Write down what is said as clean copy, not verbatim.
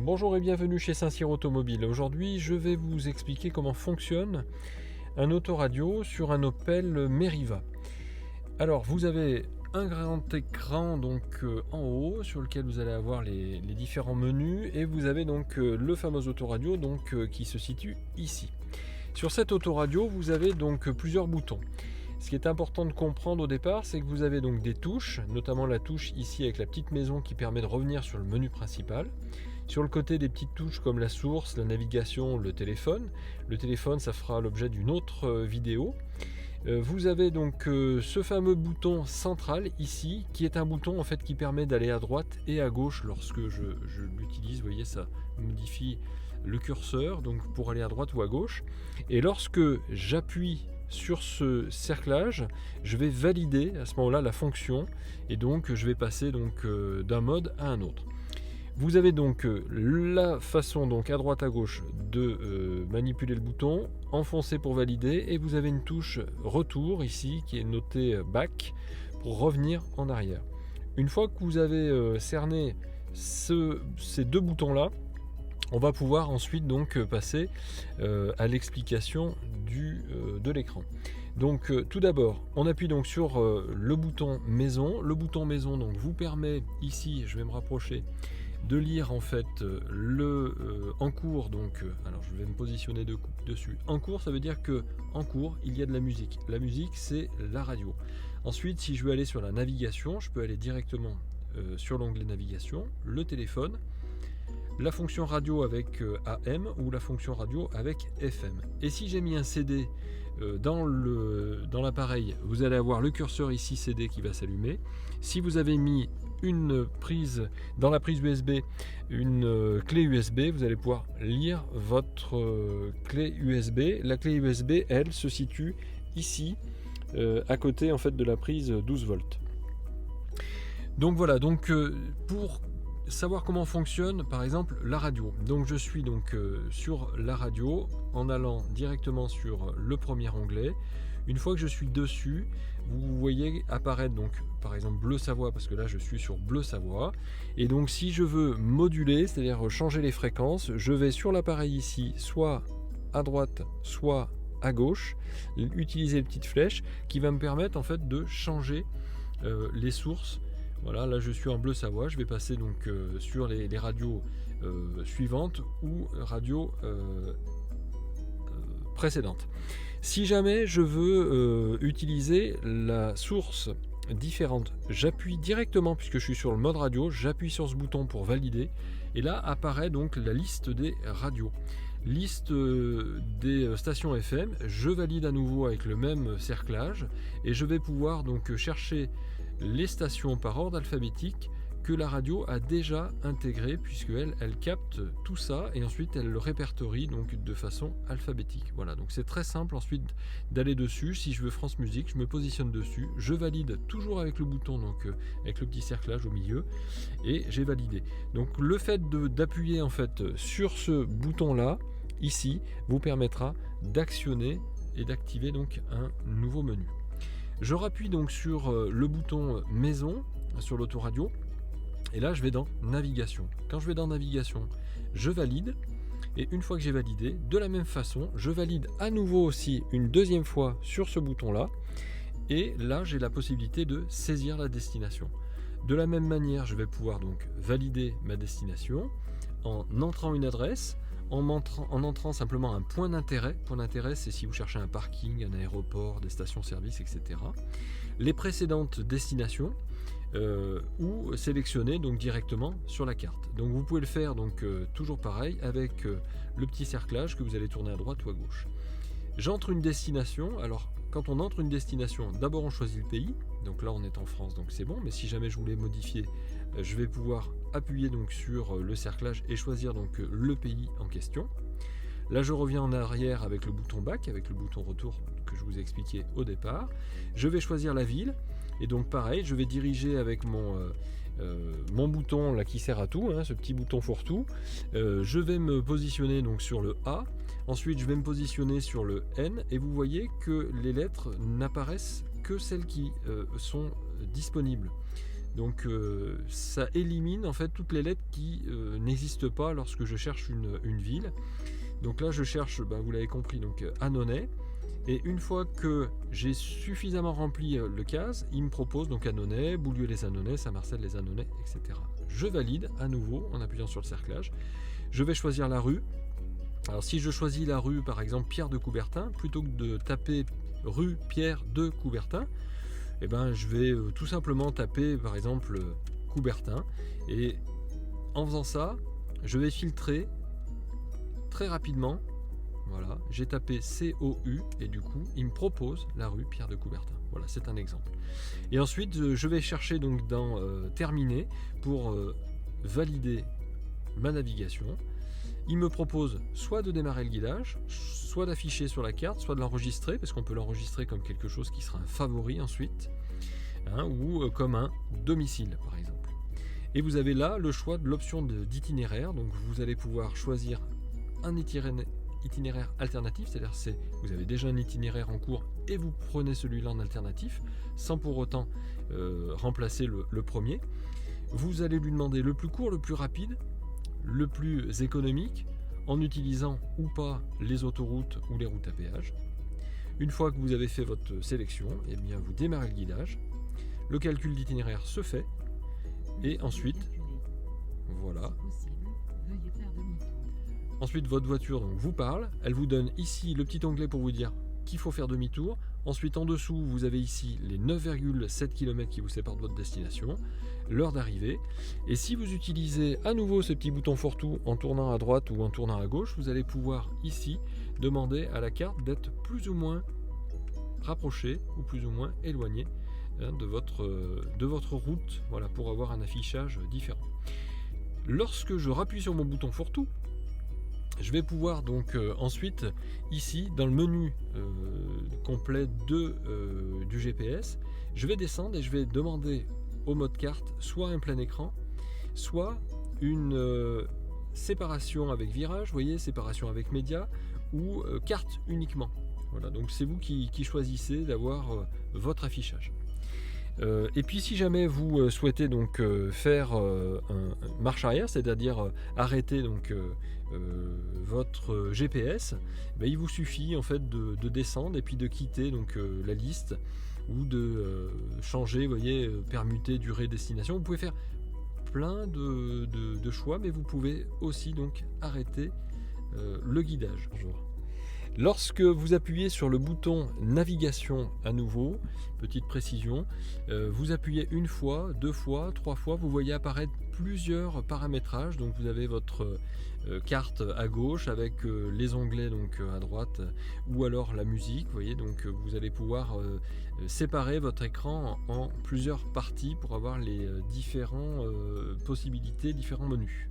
Bonjour et bienvenue chez Saint-Cyr Automobile. Aujourd'hui, je vais vous expliquer comment fonctionne un autoradio sur un Opel Meriva. Alors, vous avez un grand écran en haut sur lequel vous allez avoir les différents menus et vous avez donc le fameux autoradio qui se situe ici. Sur cet autoradio, vous avez donc plusieurs boutons. Ce qui est important de comprendre au départ, c'est que vous avez donc des touches, notamment la touche ici avec la petite maison qui permet de revenir sur le menu principal. Sur le côté, des petites touches comme la source, la navigation, le téléphone. Le téléphone, ça fera l'objet d'une autre vidéo. Vous avez donc ce fameux bouton central ici, qui est un bouton en fait qui permet d'aller à droite et à gauche lorsque je l'utilise. Vous voyez, ça modifie le curseur donc pour aller à droite ou à gauche. Et lorsque j'appuie sur ce cerclage, je vais valider à ce moment-là la fonction et donc je vais passer d'un mode à un autre. Vous avez donc la façon à droite à gauche de manipuler le bouton, enfoncer pour valider et vous avez une touche retour ici qui est notée back pour revenir en arrière. Une fois que vous avez cerné ces deux boutons là, on va pouvoir ensuite passer à l'explication de l'écran. Donc tout d'abord, on appuie donc sur le bouton maison. Le bouton maison vous permet ici, je vais me rapprocher, de lire en fait en cours. Alors je vais me positionner dessus. En cours, ça veut dire que en cours il y a de la musique. La musique, c'est la radio. Ensuite, si je veux aller sur la navigation, je peux aller directement sur l'onglet navigation, le téléphone, la fonction radio avec AM ou la fonction radio avec FM. Et si j'ai mis un CD dans l'appareil, vous allez avoir le curseur ici CD qui va s'allumer. Si vous avez mis une prise dans la prise USB, une clé USB, vous allez pouvoir lire votre clé USB. La clé USB, elle, se situe ici, à côté en fait de la prise 12 volts. Donc voilà, pour savoir comment fonctionne par exemple la radio. Donc je suis sur la radio en allant directement sur le premier onglet. Une fois que je suis dessus, vous voyez apparaître par exemple Bleu Savoie, parce que là je suis sur Bleu Savoie. Et donc si je veux moduler, c'est-à-dire changer les fréquences, je vais sur l'appareil ici, soit à droite, soit à gauche, utiliser les petites flèches qui va me permettre en fait de changer les sources. Voilà, là je suis en Bleu Savoie, je vais passer sur les radios suivantes ou radios précédentes. Si jamais je veux utiliser la source différente, j'appuie directement, puisque je suis sur le mode radio, j'appuie sur ce bouton pour valider et là apparaît la liste des radios. Liste des stations FM, je valide à nouveau avec le même cerclage et je vais pouvoir chercher les stations par ordre alphabétique que la radio a déjà intégrées, puisqu'elle capte tout ça et ensuite elle le répertorie de façon alphabétique. Voilà, donc c'est très simple ensuite d'aller dessus. Si je veux France Musique, je me positionne dessus, je valide toujours avec le bouton, avec le petit cerclage au milieu, et j'ai validé. Donc le fait d'appuyer en fait sur ce bouton là ici vous permettra d'actionner et d'activer un nouveau menu. Je rappuie sur le bouton maison sur l'autoradio et là je vais dans navigation. Quand je vais dans navigation, je valide et une fois que j'ai validé, de la même façon, je valide à nouveau aussi une deuxième fois sur ce bouton là et là j'ai la possibilité de saisir la destination. De la même manière, je vais pouvoir valider ma destination en entrant une adresse, en entrant simplement un point d'intérêt. Point d'intérêt, c'est si vous cherchez un parking, un aéroport, des stations-service, etc. Les précédentes destinations ou sélectionner directement sur la carte. Donc vous pouvez le faire toujours pareil avec le petit cerclage que vous allez tourner à droite ou à gauche. J'entre une destination. Alors quand on entre une destination, d'abord on choisit le pays. Donc là on est en France, donc c'est bon. Mais si jamais je voulais modifier, je vais pouvoir appuyer sur le cerclage et choisir le pays en question. Là je reviens en arrière avec le bouton back, avec le bouton retour que je vous ai expliqué au départ. Je vais choisir la ville et donc pareil, je vais diriger avec mon bouton là qui sert à tout, ce petit bouton fourre-tout. Je vais me positionner sur le A. Ensuite je vais me positionner sur le N et vous voyez que les lettres n'apparaissent que celles qui sont disponibles. Donc ça élimine en fait toutes les lettres qui n'existent pas lorsque je cherche une ville. Donc là je cherche, vous l'avez compris, donc Annonay. Et une fois que j'ai suffisamment rempli le case, il me propose donc Annonay, Boulieu-les-Annonay, Saint-Marcel-les-Annonay, etc. Je valide à nouveau en appuyant sur le cerclage. Je vais choisir la rue. Alors si je choisis la rue par exemple Pierre de Coubertin, plutôt que de taper rue Pierre de Coubertin, je vais tout simplement taper par exemple Coubertin, et en faisant ça je vais filtrer très rapidement. Voilà, j'ai tapé COU et du coup il me propose la rue Pierre de Coubertin. Voilà, c'est un exemple. Et ensuite je vais chercher donc dans terminer pour valider ma navigation. Il me propose soit de démarrer le guidage, soit d'afficher sur la carte, soit de l'enregistrer, parce qu'on peut l'enregistrer comme quelque chose qui sera un favori ensuite, ou comme un domicile par exemple. Et vous avez là le choix de l'option d'itinéraire, donc vous allez pouvoir choisir un itinéraire alternatif, c'est-à-dire vous avez déjà un itinéraire en cours et vous prenez celui-là en alternatif, sans pour autant remplacer le premier. Vous allez lui demander le plus court, le plus rapide, le plus économique, en utilisant ou pas les autoroutes ou les routes à péage. Une fois que vous avez fait votre sélection, vous démarrez le guidage, le calcul d'itinéraire se fait, et ensuite, voilà. Ensuite, votre voiture vous parle, elle vous donne ici le petit onglet pour vous dire qu'il faut faire demi-tour. Ensuite, en dessous, vous avez ici les 9,7 km qui vous séparent de votre destination, l'heure d'arrivée. Et si vous utilisez à nouveau ce petit bouton fourre-tout en tournant à droite ou en tournant à gauche, vous allez pouvoir ici demander à la carte d'être plus ou moins rapprochée ou plus ou moins éloignée de votre route, voilà, pour avoir un affichage différent. Lorsque je rappuie sur mon bouton fourre-tout, je vais pouvoir donc ensuite ici dans le menu complet du GPS, je vais descendre et je vais demander au mode carte soit un plein écran, soit une séparation avec virage, vous voyez, séparation avec média, ou carte uniquement. Voilà, donc c'est vous qui choisissez d'avoir votre affichage. Et puis si jamais vous souhaitez donc faire un marche arrière, c'est-à-dire arrêter donc votre GPS, il vous suffit en fait de descendre et puis de quitter donc la liste, ou de changer, vous voyez, permuter, durée, destination. Vous pouvez faire plein de choix, mais vous pouvez aussi donc arrêter le guidage. Lorsque vous appuyez sur le bouton navigation à nouveau, petite précision, vous appuyez une fois, deux fois, trois fois, vous voyez apparaître plusieurs paramétrages. Donc vous avez votre carte à gauche avec les onglets donc à droite, ou alors la musique, vous voyez, donc vous allez pouvoir séparer votre écran en plusieurs parties pour avoir les différentes possibilités, différents menus.